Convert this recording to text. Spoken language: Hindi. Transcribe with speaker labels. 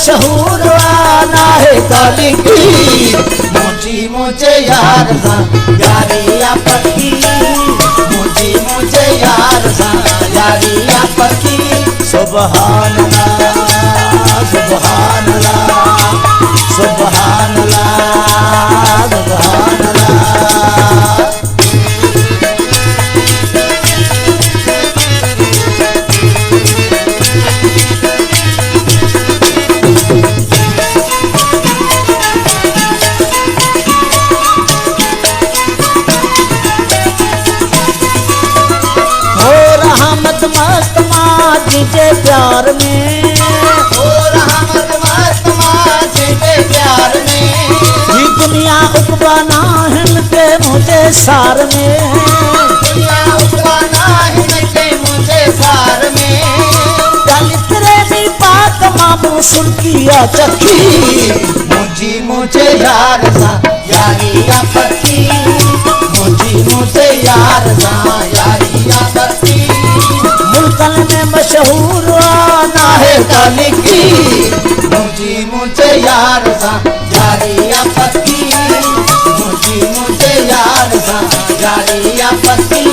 Speaker 1: मशहूर आना है काली की मुझी मुझे यार सा यारिया पक्की मुझी मुझे यार सा यारिया पक्की सुभान अल्लाह सुभान अल्लाह सुभान अल्लाह सुभान अल्लाह। मस्त माजी के प्यार में हो रहा मस्त माजी के प्यार में ये दुनिया उकबाना हिलते मुझे सार में दुनिया उकबाना हिलते मुझे सार में दलित रे पाक मामू सुन किया चक्की मुझी मुझे यार सा यारिया पक्की मुझी मुझे यार सा यारिया पक्की मुल्कन में मशहूर आना है काली की मुझी मुझे यार सा यारिया पक्की मुझी मुझे यार सा यारिया पक्की